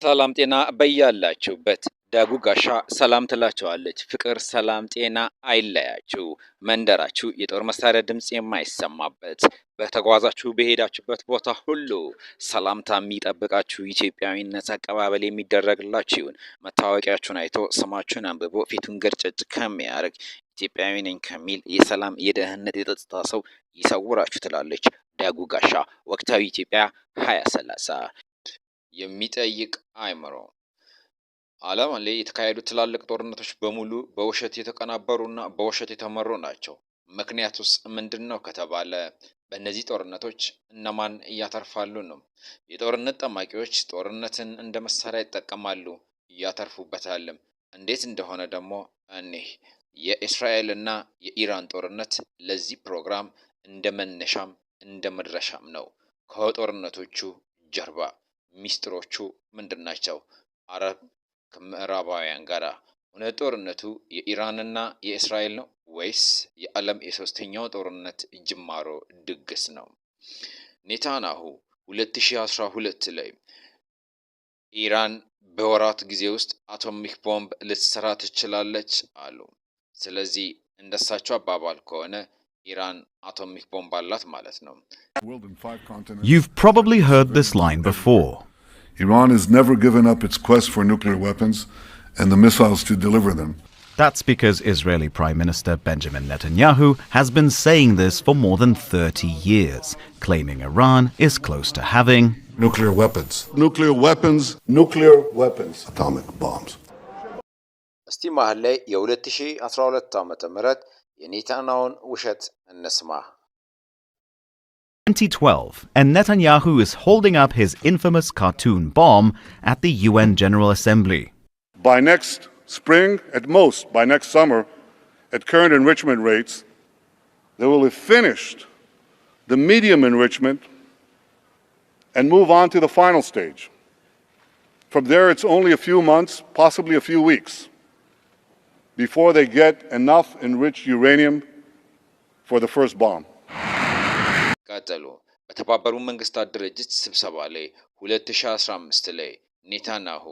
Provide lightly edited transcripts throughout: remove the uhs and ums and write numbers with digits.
ሰላም ጤና በያላችሁበት ዳጉ ጋሻ ሰላም ትላችኋለች። ፍቅር ሰላም ጤና አይለያችሁ። መንደራችሁ የጦር መሳሪያ ድምጽ የማይሰማበት በተጓዛችሁ በሄዳችሁበት ቦታ ሁሉ ሰላምታ የሚጠብቃችሁ ኢትዮጵያዊነት አቀባበል የሚደረግላችሁ ይሁን። መታወቂያችሁን አይቶ ስማችሁን አንብቦ ፊቱን ገርጨጭ ከሚያደርግ ኢትዮጵያዊ ነኝ ከሚል የሰላም የደህንነት የጸጥታ ሰው ይሰውራችሁ ትላለች ዳጉ ጋሻ። ወቅታዊ ኢትዮጵያ 2030 የሚጠይቅ አእምሮ። ዓለም ላይ የተካሄዱ ትላልቅ ጦርነቶች በሙሉ በውሸት የተቀናበሩና በውሸት የተመሩ ናቸው። ምክንያቱስ ምንድነው ከተባለ በእነዚህ ጦርነቶች እነማን እያተርፋሉ ነው? የጦርነት ጠማቂዎች ጦርነትን እንደ መሳሪያ ይጠቀማሉ፣ እያተርፉበታልም። እንዴት እንደሆነ ደግሞ እኒህ የእስራኤልና የኢራን ጦርነት ለዚህ ፕሮግራም እንደ መነሻም እንደ መድረሻም ነው። ከጦርነቶቹ ጀርባ ሚስጥሮቹ ምንድናቸው? አረብ ከምዕራባውያን ጋር እውነት ጦርነቱ የኢራንና የእስራኤል ነው ወይስ የዓለም የሶስተኛው ጦርነት ጅማሮ ድግስ ነው? ኔታንያሁ 2012 ላይ ኢራን በወራት ጊዜ ውስጥ አቶሚክ ቦምብ ልትሰራ ትችላለች አሉ። ስለዚህ እንደሳቸው አባባል ከሆነ ኢራን atomic bomb አላት ማለት ነው። You've probably heard this line before. Iran has never given up its quest for nuclear weapons and the missiles to deliver them. That's because Israeli Prime Minister Benjamin Netanyahu has been saying this for more than 30 years, claiming Iran is close to having nuclear weapons. Nuclear weapons. Nuclear weapons. Atomic bombs. እስቲ መሃል ላይ የ2012 ዓመተ ምህረት የኔታንያሁን ውሸት እንስማ። 2012, and Netanyahu is holding up his infamous cartoon bomb at the UN General Assembly. By next spring, at most, by next summer, at current enrichment rates, they will have finished the medium enrichment and move on to the final stage. From there, it's only a few months, possibly a few weeks, before they get enough enriched uranium for the first bomb. ቀጠሉ። በተባበሩት መንግስታት ድርጅት ስብሰባ ላይ 2015 ላይ ኔታንያሁ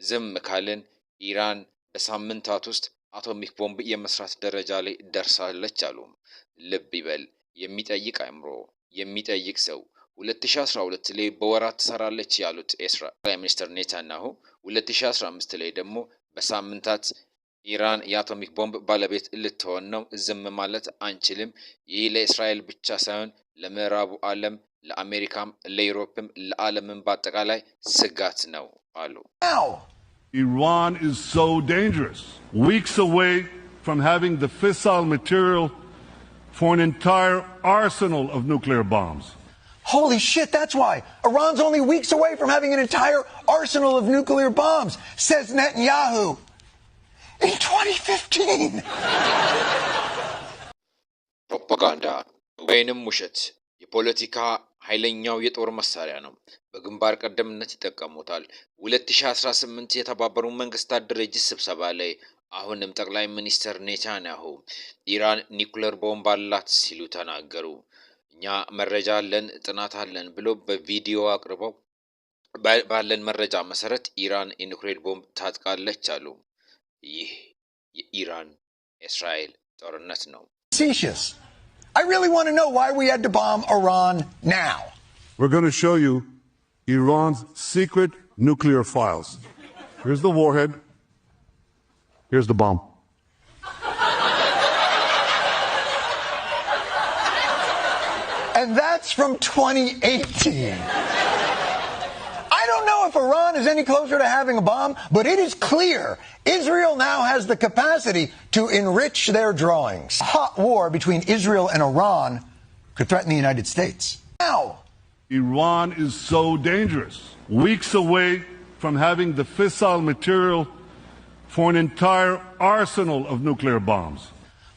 ዝም ካልን ኢራን በሳምንታት ውስጥ አቶሚክ ቦምብ የመስራት ደረጃ ላይ ደርሳለች አሉ። ልብ ይበል። የሚጠይቅ አእምሮ የሚጠይቅ ሰው 2012 ላይ በወራት ትሰራለች ያሉት እስራኤል ሚኒስትር ኔታንያሁ 2015 ላይ ደግሞ በሳምንታት ኢራን የአቶሚክ ቦምብ ባለቤት ልትሆን ነው፣ ዝም ማለት አንችልም። ይህ ለእስራኤል ብቻ ሳይሆን ለምዕራቡ ዓለም፣ ለአሜሪካም፣ ለዩሮፕም፣ ለዓለምም በአጠቃላይ ስጋት ነው አሉ። Iran is so dangerous. Weeks away from having the fissile material for an entire arsenal of nuclear bombs. Holy shit, that's why. Iran's only weeks away from having an entire arsenal of nuclear bombs, says Netanyahu. In 2015. ፕሮፓጋንዳ ወይንም ውሸት የፖለቲካ ኃይለኛው የጦር መሳሪያ ነው። በግንባር ቀደምነት ይጠቀሙታል። 2018 የተባበሩት መንግስታት ድርጅት ስብሰባ ላይ አሁንም ጠቅላይ ሚኒስትር ኔታንያሁ ኢራን ኒውክሌር ቦምብ አላት ሲሉ ተናገሩ። እኛ መረጃ አለን፣ ጥናት አለን ብሎ በቪዲዮ አቅርበው ባለን መረጃ መሰረት ኢራን የኒውክሌር ቦምብ ታጥቃለች አሉ። ይህ የኢራን እስራኤል ጦርነት ነው። I really want to know why we had to bomb Iran now. We're going to show you Iran's secret nuclear files. Here's the warhead. Here's the bomb. And that's from 2018. I don't know if Iran is any closer to having a bomb, but it is clear Israel now has the capacity to enrich their drawings. A hot war between Israel and Iran could threaten the United States. Now, Iran is so dangerous. Weeks away from having the fissile material for an entire arsenal of nuclear bombs.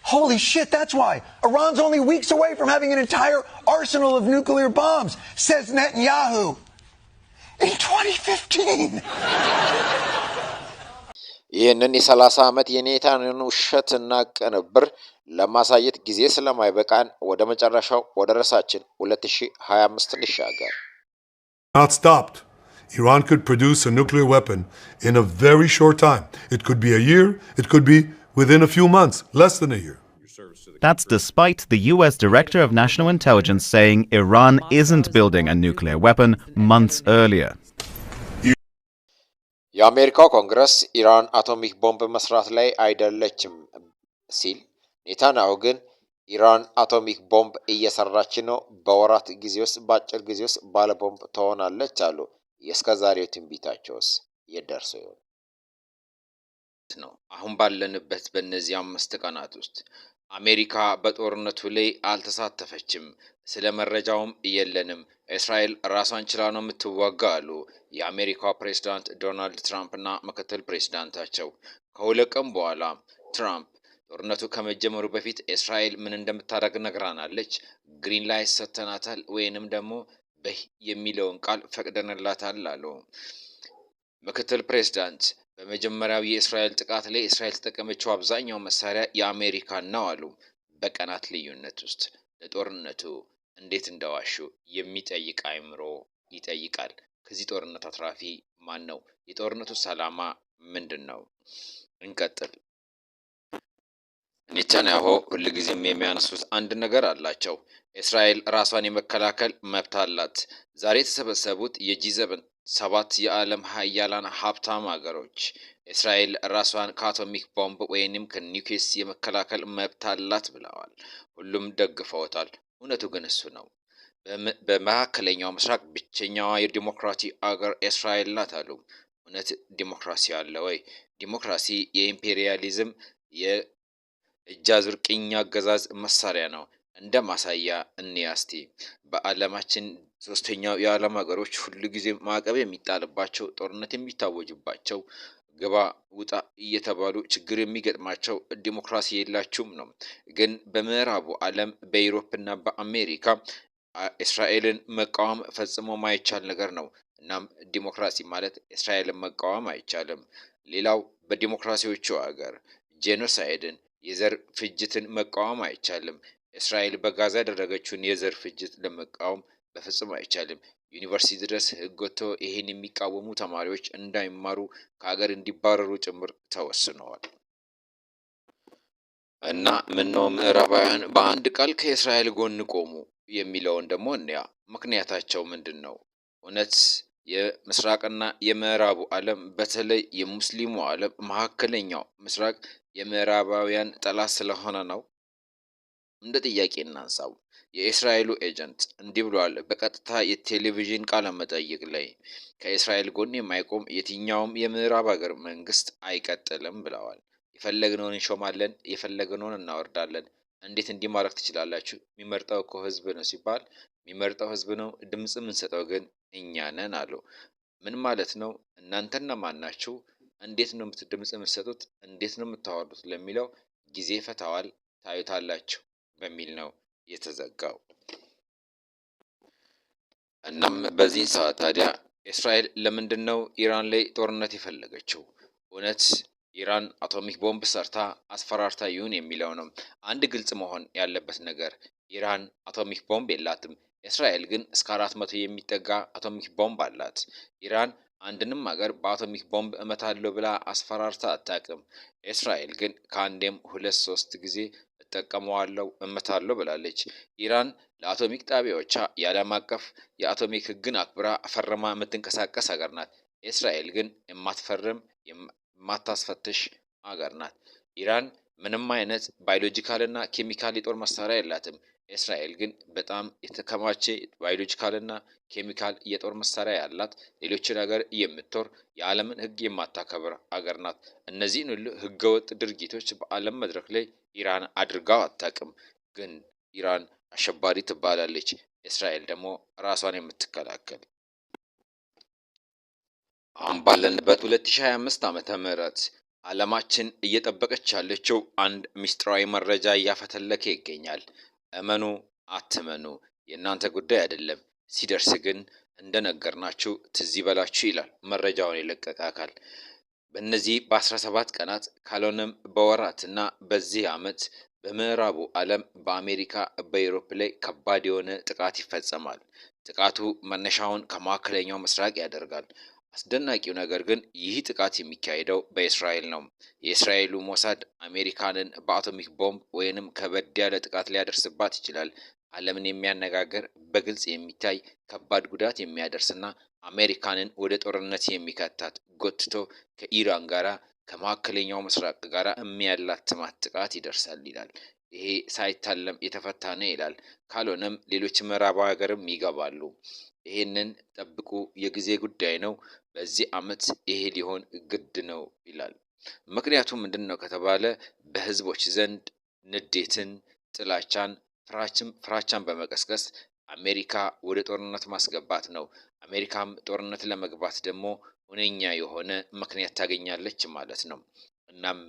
Holy shit, that's why. Iran's only weeks away from having an entire arsenal of nuclear bombs, says Netanyahu. In 2015. ይህንን የ30 ዓመት የኔታንያሁን ውሸትና ቅንብር ለማሳየት ጊዜ ስለማይበቃን ወደ መጨረሻው ወደ ራሳችን 2025 እንሻገር። Not stopped. Iran could produce a nuclear weapon in a very short time. It could be a year, it could be within a few months, less than a year. That's despite the US Director of National Intelligence saying Iran isn't building a nuclear weapon months earlier. የአሜሪካው ኮንግረስ ኢራን አቶሚክ ቦምብ መስራት ላይ አይደለችም ሲል፣ ኔታንያሁ ግን ኢራን አቶሚክ ቦምብ እየሰራች ነው፣ በወራት ጊዜ ውስጥ በአጭር ጊዜ ውስጥ ባለ ቦምብ ትሆናለች አሉ። የእስከዛሬው ትንቢታቸውስ የደርሶ ይሆን ነው? አሁን ባለንበት በእነዚህ 5 ቀናት ውስጥ አሜሪካ በጦርነቱ ላይ አልተሳተፈችም፣ ስለ መረጃውም የለንም፣ እስራኤል ራሷን ችላ ነው የምትዋጋ አሉ የአሜሪካው ፕሬዝዳንት ዶናልድ ትራምፕ እና ምክትል ፕሬዝዳንታቸው። ከሁለት ቀን በኋላ ትራምፕ ጦርነቱ ከመጀመሩ በፊት እስራኤል ምን እንደምታደርግ ነግራናለች፣ ግሪን ላይት ሰጥተናታል፣ ወይንም ደግሞ በህ የሚለውን ቃል ፈቅደንላታል አሉ። ምክትል ፕሬዝዳንት በመጀመሪያው የእስራኤል ጥቃት ላይ እስራኤል ተጠቀመችው አብዛኛው መሳሪያ የአሜሪካን ነው አሉ። በቀናት ልዩነት ውስጥ ለጦርነቱ እንዴት እንደዋሹ የሚጠይቅ አእምሮ ይጠይቃል። ከዚህ ጦርነት አትራፊ ማን ነው? የጦርነቱ ዓላማ ምንድን ነው? እንቀጥል። ኔታንያሁ ሁልጊዜም የሚያነሱት አንድ ነገር አላቸው። እስራኤል ራሷን የመከላከል መብት አላት። ዛሬ የተሰበሰቡት የጂ7 የዓለም ሀያላን ሀብታም ሀገሮች እስራኤል ራሷን ከአቶሚክ ቦምብ ወይንም ከኒውክሌስ የመከላከል መብት አላት ብለዋል። ሁሉም ደግፈውታል። እውነቱ ግን እሱ ነው። በመካከለኛው ምስራቅ ብቸኛዋ የዲሞክራሲ አገር እስራኤል ናት አሉ። እውነት ዲሞክራሲ አለ ወይ? ዲሞክራሲ የኢምፔሪያሊዝም የእጅ አዙር ቅኝ አገዛዝ መሳሪያ ነው። እንደ ማሳያ እንያስቲ በዓለማችን ሶስተኛው የዓለም ሀገሮች ሁሉ ጊዜ ማዕቀብ የሚጣልባቸው፣ ጦርነት የሚታወጅባቸው፣ ግባ ውጣ እየተባሉ ችግር የሚገጥማቸው ዲሞክራሲ የላችሁም ነው። ግን በምዕራቡ ዓለም በዩሮፕና በአሜሪካ እስራኤልን መቃወም ፈጽሞ ማይቻል ነገር ነው። እናም ዲሞክራሲ ማለት እስራኤልን መቃወም አይቻልም። ሌላው በዲሞክራሲዎቹ ሀገር ጄኖሳይድን የዘር ፍጅትን መቃወም አይቻልም። እስራኤል በጋዛ ያደረገችውን የዘር ፍጅት ለመቃወም በፍጹም አይቻልም። ዩኒቨርሲቲ ድረስ ሕግ ወጥቶ ይሄን የሚቃወሙ ተማሪዎች እንዳይማሩ ከሀገር እንዲባረሩ ጭምር ተወስነዋል። እና ምነው ምዕራባውያን በአንድ ቃል ከእስራኤል ጎን ቆሙ የሚለውን ደግሞ እንያ። ምክንያታቸው ምንድን ነው? እውነት የምስራቅና የምዕራቡ ዓለም በተለይ የሙስሊሙ ዓለም መካከለኛው ምስራቅ የምዕራባውያን ጠላት ስለሆነ ነው? እንደ ጥያቄ እናንሳው። የእስራኤሉ ኤጀንት እንዲህ ብሏል በቀጥታ የቴሌቪዥን ቃለ መጠይቅ ላይ፣ ከእስራኤል ጎን የማይቆም የትኛውም የምዕራብ ሀገር መንግስት አይቀጥልም ብለዋል። የፈለግነውን እንሾማለን፣ የፈለግነውን እናወርዳለን። እንዴት እንዲህ ማድረግ ትችላላችሁ? የሚመርጠው እኮ ህዝብ ነው ሲባል የሚመርጠው ህዝብ ነው፣ ድምፅ የምንሰጠው ግን እኛ ነን አሉ። ምን ማለት ነው? እናንተና ማን ናችሁ? እንዴት ነው ድምፅ የምትሰጡት? እንዴት ነው የምታወርዱት? ለሚለው ጊዜ ፈታዋል፣ ታዩታላችሁ በሚል ነው የተዘጋው። እናም በዚህ ሰዓት ታዲያ እስራኤል ለምንድን ነው ኢራን ላይ ጦርነት የፈለገችው? እውነት ኢራን አቶሚክ ቦምብ ሰርታ አስፈራርታ ይሁን የሚለው ነው። አንድ ግልጽ መሆን ያለበት ነገር ኢራን አቶሚክ ቦምብ የላትም። እስራኤል ግን እስከ 400 የሚጠጋ አቶሚክ ቦምብ አላት። ኢራን አንድንም ሀገር በአቶሚክ ቦምብ እመታለሁ ብላ አስፈራርታ አታውቅም። እስራኤል ግን ከአንዴም 2-3 ጊዜ እጠቀመዋለሁ እመታለሁ ብላለች። ኢራን ለአቶሚክ ጣቢያዎቿ የዓለም አቀፍ የአቶሚክ ሕግን አክብራ ፈርማ የምትንቀሳቀስ ሀገር ናት። እስራኤል ግን የማትፈርም የማታስፈትሽ ሀገር ናት። ኢራን ምንም አይነት ባዮሎጂካል እና ኬሚካል የጦር መሳሪያ የላትም። እስራኤል ግን በጣም የተከማቸ ባዮሎጂካል እና ኬሚካል የጦር መሳሪያ ያላት፣ ሌሎችን ሀገር የምትወር፣ የዓለምን ሕግ የማታከብር ሀገር ናት። እነዚህን ሁሉ ህገወጥ ድርጊቶች በዓለም መድረክ ላይ ኢራን አድርጋው አታውቅም። ግን ኢራን አሸባሪ ትባላለች። እስራኤል ደግሞ ራሷን የምትከላከል። አሁን ባለንበት 2025 ዓመተ ምህረት ዓለማችን እየጠበቀች ያለችው አንድ ምስጢራዊ መረጃ እያፈተለከ ይገኛል። እመኑ አትመኑ የእናንተ ጉዳይ አይደለም። ሲደርስ ግን እንደነገርናችሁ ትዝ ይበላችሁ ይላል መረጃውን የለቀቀ አካል። በእነዚህ በ17 ቀናት ካልሆነም በወራትና በዚህ ዓመት በምዕራቡ ዓለም በአሜሪካ በዩሮፕ ላይ ከባድ የሆነ ጥቃት ይፈጸማል። ጥቃቱ መነሻውን ከመካከለኛው ምስራቅ ያደርጋል። አስደናቂው ነገር ግን ይህ ጥቃት የሚካሄደው በእስራኤል ነው። የእስራኤሉ ሞሳድ አሜሪካንን በአቶሚክ ቦምብ ወይንም ከበድ ያለ ጥቃት ሊያደርስባት ይችላል። ዓለምን የሚያነጋግር በግልጽ የሚታይ ከባድ ጉዳት የሚያደርስና አሜሪካንን ወደ ጦርነት የሚከታት ጎትቶ ከኢራን ጋራ ከመካከለኛው ምስራቅ ጋር የሚያላትማት ጥቃት ይደርሳል ይላል። ይሄ ሳይታለም የተፈታ ነው ይላል። ካልሆነም ሌሎች ምዕራባዊ ሀገርም ይገባሉ። ይሄንን ጠብቁ፣ የጊዜ ጉዳይ ነው፣ በዚህ ዓመት ይሄ ሊሆን ግድ ነው ይላል። ምክንያቱም ምንድነው ከተባለ በህዝቦች ዘንድ ንዴትን፣ ጥላቻን፣ ፍራቻን በመቀስቀስ አሜሪካ ወደ ጦርነት ማስገባት ነው። አሜሪካም ጦርነት ለመግባት ደግሞ ሁነኛ የሆነ ምክንያት ታገኛለች ማለት ነው። እናም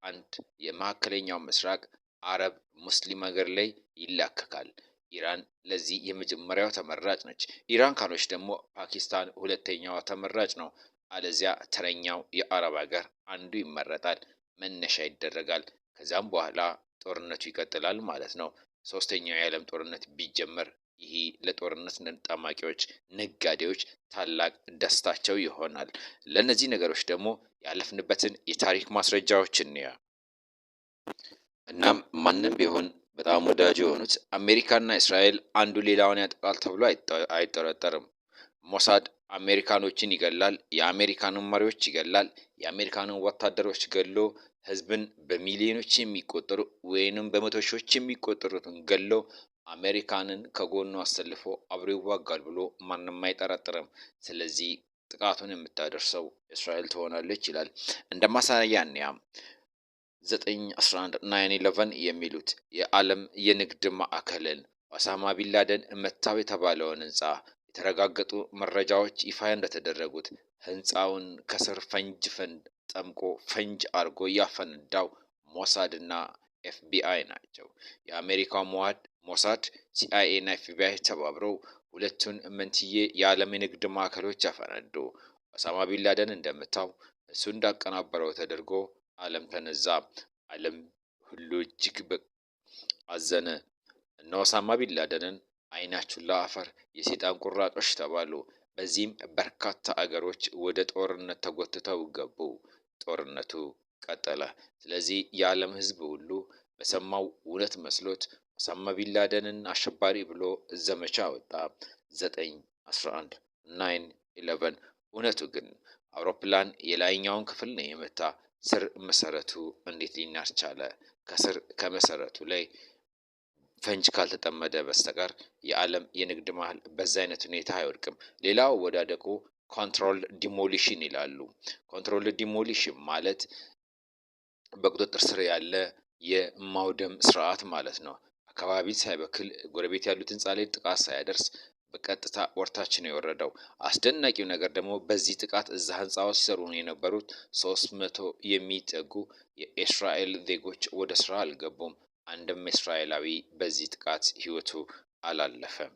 አንድ የመካከለኛው ምስራቅ አረብ ሙስሊም ሀገር ላይ ይላከካል። ኢራን ለዚህ የመጀመሪያው ተመራጭ ነች። ኢራን ካሎች ደግሞ ፓኪስታን ሁለተኛዋ ተመራጭ ነው። አለዚያ ተረኛው የአረብ ሀገር አንዱ ይመረጣል፣ መነሻ ይደረጋል። ከዛም በኋላ ጦርነቱ ይቀጥላል ማለት ነው። ሶስተኛው የዓለም ጦርነት ቢጀመር ይህ ለጦርነት ጠማቂዎች፣ ነጋዴዎች ታላቅ ደስታቸው ይሆናል። ለእነዚህ ነገሮች ደግሞ ያለፍንበትን የታሪክ ማስረጃዎች እንያ። እናም ማንም ቢሆን በጣም ወዳጅ የሆኑት አሜሪካና እስራኤል አንዱ ሌላውን ያጠቃል ተብሎ አይጠረጠርም። ሞሳድ አሜሪካኖችን ይገላል፣ የአሜሪካንን መሪዎች ይገላል፣ የአሜሪካንን ወታደሮች ገሎ ህዝብን በሚሊዮኖች የሚቆጠሩ ወይንም በመቶ ሺዎች የሚቆጠሩትን ገሎ አሜሪካንን ከጎኑ አሰልፎ አብሮ ይዋጋል ብሎ ማንም አይጠረጥርም። ስለዚህ ጥቃቱን የምታደርሰው እስራኤል ትሆናለች ይላል። እንደ ማሳያ እንያ 9/11 9/11 የሚሉት የዓለም የንግድ ማዕከልን ኦሳማ ቢንላደን መታው የተባለውን ህንፃ የተረጋገጡ መረጃዎች ይፋ እንደተደረጉት ህንፃውን ከስር ፈንጅ ጠምቆ ፈንጅ አርጎ ያፈነዳው ሞሳድ እና ኤፍቢአይ ናቸው። የአሜሪካው ሞሳድ፣ ሲአይኤ እና ኤፍቢአይ ተባብረው ሁለቱን መንትዬ የዓለም የንግድ ማዕከሎች ያፈነዱ። ኦሳማ ቢንላደን እንደመታው እሱ እንዳቀናበረው ተደርጎ ዓለም ተነዛ። ዓለም ሁሉ እጅግ አዘነ። እነ ኦሳማ ቢንላደንን አይናችሁን ለአፈር የሰይጣን ቁራጮች ተባሉ። በዚህም በርካታ አገሮች ወደ ጦርነት ተጎትተው ገቡ። ጦርነቱ ቀጠለ። ስለዚህ የዓለም ህዝብ ሁሉ በሰማው እውነት መስሎት ኦሳማ ቢንላደንን አሸባሪ ብሎ ዘመቻ ወጣ። 9/11 9/11 እውነቱ ግን አውሮፕላን የላይኛውን ክፍል ነው የመታ። ስር መሰረቱ እንዴት ሊናር ቻለ? ከስር ከመሰረቱ ላይ ፈንጅ ካልተጠመደ በስተቀር የዓለም የንግድ ማዕከል በዛ አይነት ሁኔታ አይወድቅም። ሌላው ወዳደቁ ኮንትሮል ዲሞሊሽን ይላሉ። ኮንትሮል ዲሞሊሽን ማለት በቁጥጥር ስር ያለ የማውደም ስርዓት ማለት ነው። አካባቢን ሳይበክል ጎረቤት ያሉት ህንፃ ላይ ጥቃት ሳያደርስ በቀጥታ ወርታች ነው የወረደው። አስደናቂው ነገር ደግሞ በዚህ ጥቃት እዛ ህንፃዎች ሲሰሩ የነበሩት 300 የሚጠጉ የእስራኤል ዜጎች ወደ ስራ አልገቡም። አንድም እስራኤላዊ በዚህ ጥቃት ህይወቱ አላለፈም።